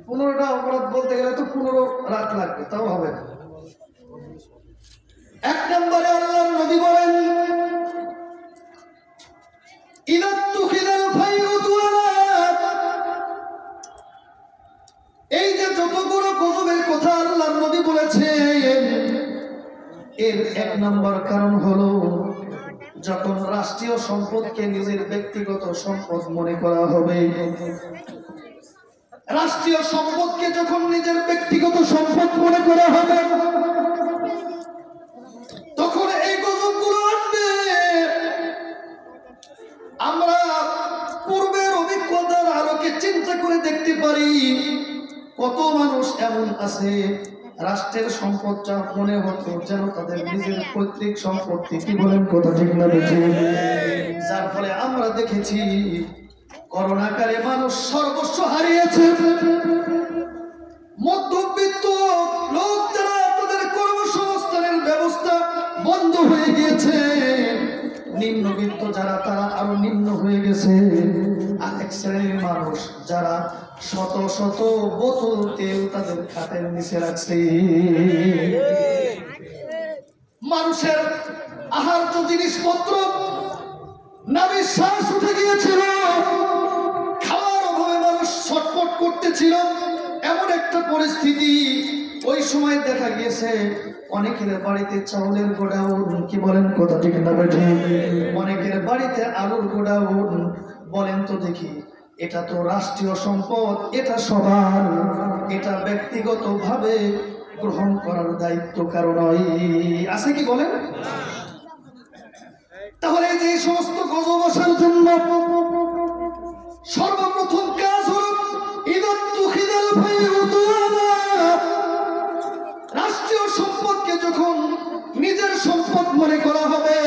15টা অপরাধ বলতে গেলে তো 15 রাত লাগবে, তাও হবে না। 1 নম্বরে আল্লাহর নবী বলেন এই যে যতগুলো গজবের কথা আল্লাহর নবী বলেছেন, এর 1 নম্বর কারণ হলো যখন রাষ্ট্রীয় সম্পদকে নিজের ব্যক্তিগত সম্পদ মনে করা হবে। রাষ্ট্রীয় সম্পদকে যখন নিজের ব্যক্তিগত সম্পদ মনে করা হবে, তখন এই গজবগুলো আসবে। আমরা পূর্বের অভিজ্ঞতার আলোকে চিন্তা করে দেখতে পারি, কত মানুষ এমন আছে রাষ্ট্রের সম্পদটা মনে হতো যেন তাদের নিজের পৈতৃক সম্পত্তি। কি বলেন, কথা ঠিক না বেশি? যার ফলে আমরা দেখেছি করোনাকালে মানুষ সর্বস্ব হারিয়েছে। মধ্যবিত্ত লোক যারা, তাদের কর্মসংস্থানের ব্যবস্থা বন্ধ হয়ে গিয়েছে। নিম্নবিত্ত যারা, তারা আরো নিম্ন হয়ে গেছে। আরেক শ্রেণীর মানুষ যারা শত শত বোতল তেল তাদের খাটের নিচে রাখছে। মানুষের আহার্য জিনিসপত্র নামের শ্বাস উঠে গিয়েছিল, খাওয়ার অভাবে মানুষ ছটফট করতেছিল। এমন একটা পরিস্থিতি ওই সময় দেখা গিয়েছে অনেকের বাড়িতে চাউলের গোডাউন। কি বলেন, কথা ঠিক না বেঠি? অনেকের বাড়িতে আলুর গোডাউন। বলেন তো দেখি, এটা তো রাষ্ট্রীয় সম্পদ, এটা সবার, এটা ব্যক্তিগতভাবে গ্রহণ করার দায়িত্ব কারো নয়। আছে কি বলেন? তাহলে যে সমস্ত গজব আসার জন্য সর্বপ্রথম কাজ হল রাষ্ট্রীয় সম্পদকে যখন নিজের সম্পদ মনে করা হবে,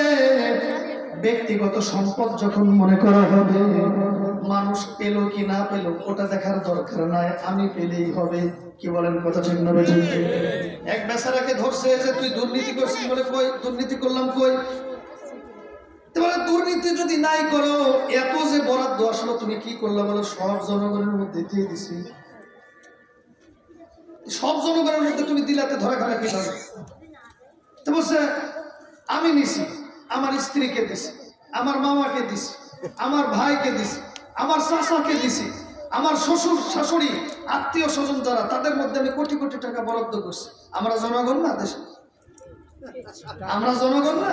ব্যক্তিগত সম্পদ যখন মনে করা হবে, মানুষ পেল কি না পেল ওটা দেখার দরকার নাই, আমি পেলেই হবে। কি বলেন, কথা ঠিক না বেঠিক? এক বেচারাকে ধরছে যে তুই দুর্নীতি করছিস, বলে কই দুর্নীতি করলাম, কই? তাহলে দুর্নীতি যদি নাই করো, এত যে বরাদ্দ আসলো তুমি কি করলা? বলে সব জনগণের মধ্যে দিয়ে দিছি। সব জনগণের মধ্যে তুমি দিলাতে ধরা খালা কি হবে? তো বলছে আমি নিছি, আমার স্ত্রীকে দিছি, আমার মামাকে দিছি, আমার ভাইকে দিছি, আমার চাচাকে দিছি, আমার শ্বশুর শাশুড়ি আত্মীয় স্বজন যারা, তাদের মধ্যে আমি কোটি কোটি টাকা বরাদ্দ করছি। আমরা জনগণ না দেশে? আমরা জনগণ না?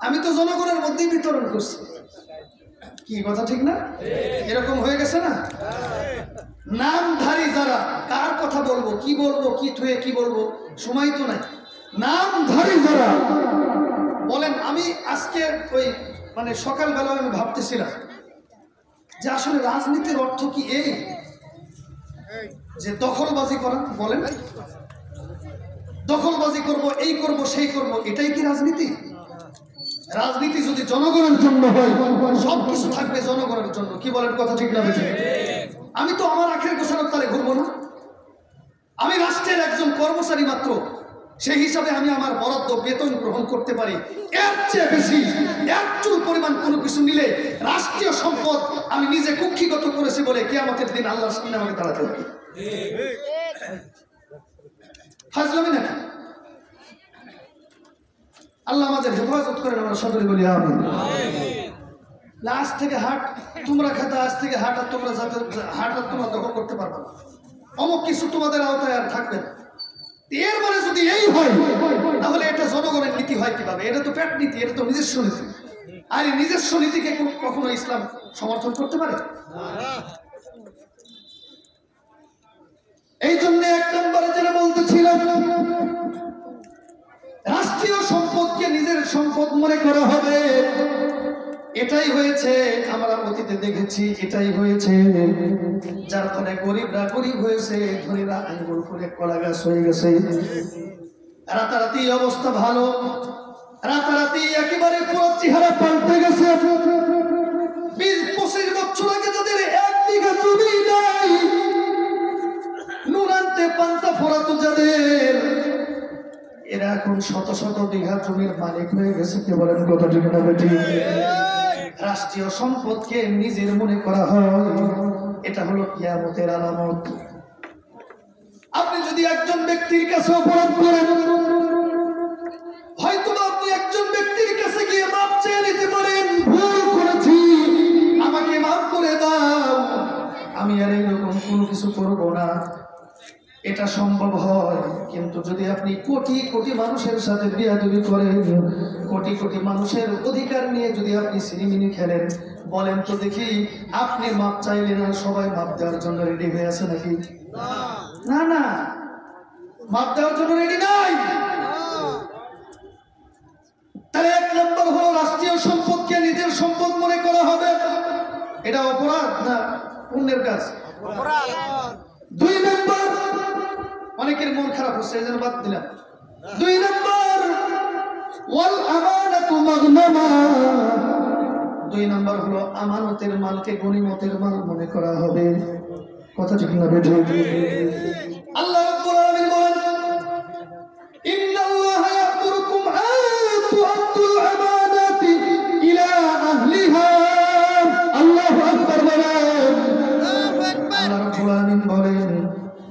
আমি তো জনগণের মধ্যেই বিতরণ করছি। কি কথা ঠিক না? এরকম হয়ে গেছে না? নামধারী যারা, কার কথা বলবো, কি বলবো, কি থুয়ে কি বলবো, সময় তো নাই। নামধারী যারা, বলেন আমি আজকে ওই মানে সকালবেলা আমি ভাবতেছিলাম যে আসলে রাজনীতির অর্থ কি এই যে দখলবাজি করা? বলেন, দখলবাজি করব, এই করব, সেই করব, এটাই কি রাজনীতি? রাজনীতি যদি জনগণের জন্য হয়, সবকিছু থাকবে জনগণের জন্য। কি বলেন, কথা ঠিক না বেঠিক? আমি তো আমার আখের গোছানোর তালে ঘুরবো না। আমি রাষ্ট্রের একজন কর্মচারী মাত্র, সেই হিসাবে আমি আমার বরাদ্দ বেতন গ্রহণ করতে পারি। এর চেয়ে বেশি একচুল পরিমাণ কোনো কিছু নিলে রাষ্ট্রীয় সম্পদ আমি নিজে কুক্ষিগত করেছি বলে কিয়ামতের দিন আল্লাহর সামনে আমাকে দাঁড়াতে হবে। ফাজলামি নাকি? আল্লাহ আমাদের হেফাজত করেন, আমরা সকলে বলি আমিন। আজ থেকে হাট তোমরা খেতে, আজ থেকে হাট আর তোমরা যাতে হাট আর তোমরা দখল করতে পারবে না, অমুক কিছু তোমাদের আওতায় আর থাকবে না। এর মানে যদি এই হয়, তাহলে এটা জনগণের নীতি হয় কিভাবে? এটা তো পেট নীতি, এটা তো নিজস্ব নীতি। আর এই নিজস্ব নীতিকে কখনো ইসলাম সমর্থন করতে পারে? এই জন্য 1 নম্বরে যেটা বলতেছিলাম, রাষ্ট্রীয় সম্পদকে নিজের সম্পদ মনে করা হবে। এটাই হয়েছে, আমরা অতীতে দেখেছি, এটাই হয়েছে। যার ফলে গরিবরা গরিব হয়েছে, ধনীরা আঙ্গুল ফুলে কলা গাছ হয়ে গেছে। রাতারাতি অবস্থা ভালো, রাতারাতি একেবারে পুরো চেহারা পাল্টে গেছে। 20-25 বছর আগে যাদের 1 বিঘা জমি নাই, নুন আনতে পান্তা ফোরাতো যাদের, এরা এখন শত শত বিঘা জমির মালিক হয়ে গেছে। কে বলেন, কথা ঠিক না বেঠিক? রাষ্ট্রীয় সম্পদকে নিজের মনে করা হয়, এটা হলো কিয়ামতের আলামত। আপনি যদি একজন ব্যক্তির কাছে অপরাধ করেন, হয়তো আপনি একজন ব্যক্তির কাছে গিয়ে মাপ চেয়ে নিতে পারেন, ভুল করেছি আমাকে মাফ করে দাও, আমি আর এইরকম কোনো কিছু করব না, এটা সম্ভব হয়। কিন্তু যদি আপনি কোটি কোটি মানুষের সাথে বিয়াদবি করেন, কোটি কোটি মানুষের অধিকার নিয়ে যদি আপনি সিনেমিনি খেলেন, বলেন তো দেখি আপনি মাপ চাইলেন আর সবাই মাপ দেওয়ার জন্য রেডি হয়ে আছে নাকি? না না, মাপ দেওয়ার জন্য রেডি নাই। তাহলে এক নম্বর হলো রাষ্ট্রীয় সম্পদকে নিজের সম্পদ মনে করা হবে, এটা অপরাধ না পুণ্যের কাজ? দুই নম্বর, অনেকের মন খারাপ হচ্ছে এই জন্য বাদ দিলাম। দুই নম্বর, ওয়াল আমানাতু মাগনামা, দুই নম্বর হলো আমানতের মালকে গনিমতের মাল মনে করা হবে। কথা ঠিক না বেঠিক? আল্লাহ রাব্বুল আলামিন বলেন, ইন্নাল্লাহা ইয়া'মুরুকুম আন তু'আদ্দুল আমানাতি ইলা আহলিহা। আল্লাহু আকবার বলেন। আল্লাহ রাব্বুল আলামিন বলেন,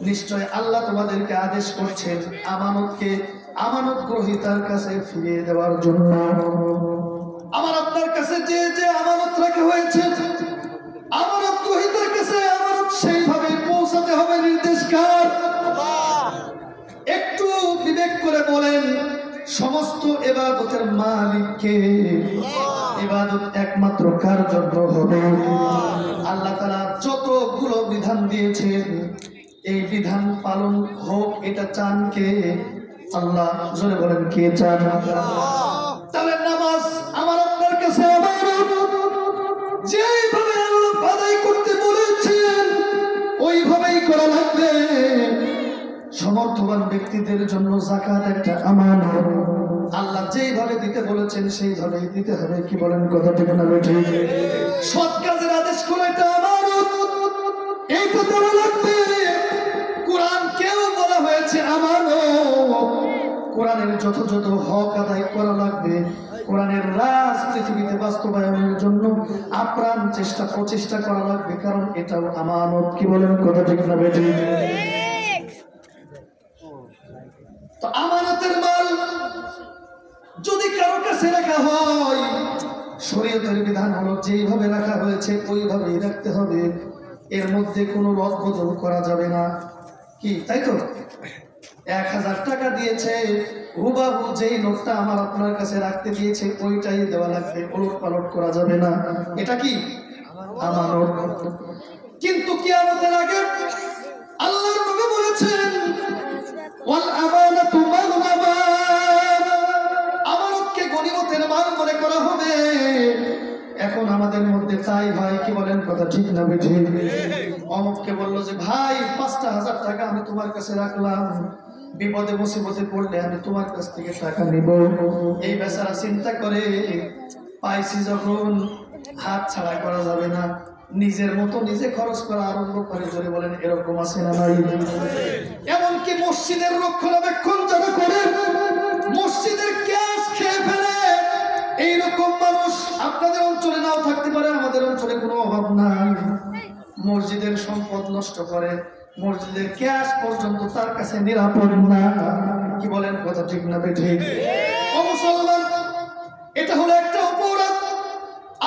নিশ্চয় আল্লাহ তোমাদেরকে আদেশ করছেন আমানতকে আমানত গ্রহীতার কাছে ফিরিয়ে দেওয়ার জন্য। আমার আপনার কাছে যে যে আমানত রাখা হয়েছে, আমানত গ্রহীতার কাছে আমানত সেইভাবে পৌঁছাতে হবে। নির্দেশ কার? একটু বিবেক করে বলেন, সমস্ত ইবাদতের মালিককে? ইবাদত একমাত্র কার জন্য হবে? আল্লাহ তাআলা যতগুলো বিধান দিয়েছেন, এই বিধান পালন হোক এটা চান কে? আল্লাহ। জোরে বলেন, কে চান? তাহলে নামাজ আমার আপনার কাছে আমানত, যেভাবে আল্লাহ আদায় করতে বলেছেন ওইভাবেই করা লাগবে। সমর্থবান ব্যক্তিদের জন্য যাকাত একটা আমানত, আল্লাহ যেইভাবে দিতে বলেছেন সেইভাবেই দিতে হবে। কি বলেন, কথা ঠিক না বেঠিক? সৎ কাজের আদেশ করে এটা আমানত, এইটা দেওয়া লাগবে। কোরআনকেও বলা হয়েছে আমানত, কোরআনের যথাযথ হক আদায় করা লাগবে। কোরআনের রাজ পৃথিবীতে বাস্তবায়নের জন্য আপ্রাণ প্রচেষ্টা করা লাগবে, কারণ এটাও আমানত। কি বলেন, কথা ঠিক না বেঠিক? তো আমানতের মাল যদি কারো কাছে রাখা হয়, শরীয়তের বিধান হলো যেইভাবে রাখা হয়েছে ওইভাবেই রাখতে হবে, এর মধ্যে কোনো রদ বদল করা যাবে না। কি তাই তো? 1000 টাকা দিয়েছে, হুবাহু যেই নোটটা আমার আপনার কাছে রাখতে দিয়েছে ওইটাই দেওয়া লাগবে, ওলট পালট করা যাবে না। এটা কি? আমানত। কিন্তু কিয়ামতের আগে আল্লাহর নবী বলেছেন, ওয়াল আমানাতু মাগনামা, আমানতকে গনিমতের মাল মনে করা হবে। এখন আমাদের মধ্যে তাই হয়। কি বলেন, কথা ঠিক না বেঠিক? অমুককে বললো যে ভাই 5000 টাকা আমি তোমার কাছে রাখলাম, বিপদে মুসিবতে পড়লে আমি তোমার কাছ থেকে টাকা নিব। এই বেচারা চিন্তা করে, পাইছি যখন হাত ছাড়া করা যাবে না, নিজের মতো নিজে খরচ করা আরম্ভ করে। জোরে বলেন, এরকম আছে না নাই? এমনকি মসজিদের রক্ষণাবেক্ষণ যারা করে, মসজিদের ক্যাশ খেয়ে ফেলে, এইরকম মানুষ আপনাদের অঞ্চলে নাও থাকতে পারে, আমাদের অঞ্চলে কোনো অভাব নাই। মসজিদের সম্পদ নষ্ট করে, মসজিদের ক্যাশ পর্যন্ত তার কাছে নিরাপদ না। কি বলেন, কথা ঠিক না বেঠিক? ও মুসলমান, এটা হলো একটা অপরাধ।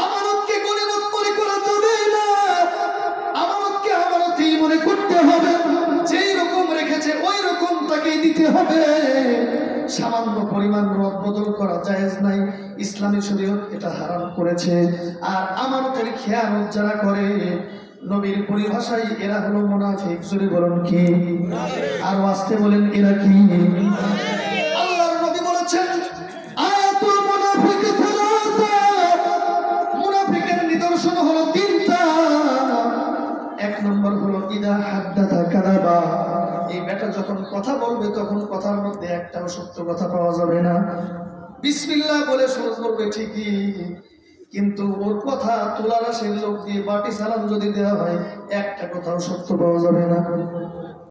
আমানতকে গনিমত মনে করা যাবে না, আমানতকে আমানতই মনে করতে হবে। যেই রকম রেখেছে ওই রকম তাকেই দিতে হবে। সামান্য পরিমাণ রদ বদল করা জায়েজ নাই, ইসলামী শরীয়ত এটা হারাম করেছে। আর আমানতের খেয়ানত যারা করে, নবীর পরিভাষায় এরা হলো মুনাফিক। জোরে বলেন, কি? আর আসতে বলেন, এরা কি? আল্লাহর নবী বলেছেন, আয়াতুল মুনাফিক সালাসা, মুনাফিকের নিদর্শন হলো 3টা। এক নম্বর হলো ইদা হাদ্দাথা কাযাবা, এই বেটা যখন কথা বলবে তখন কথার মধ্যে একটাও সত্য কথা পাওয়া যাবে না। বিসমিল্লাহ বলে শুরু করবে ঠিকই, কিন্তু ওর কথা তোলার আসে লোক দিয়ে বাটি সালাম যদি দেওয়া হয় একটা কথাও সত্য পাওয়া যাবে না।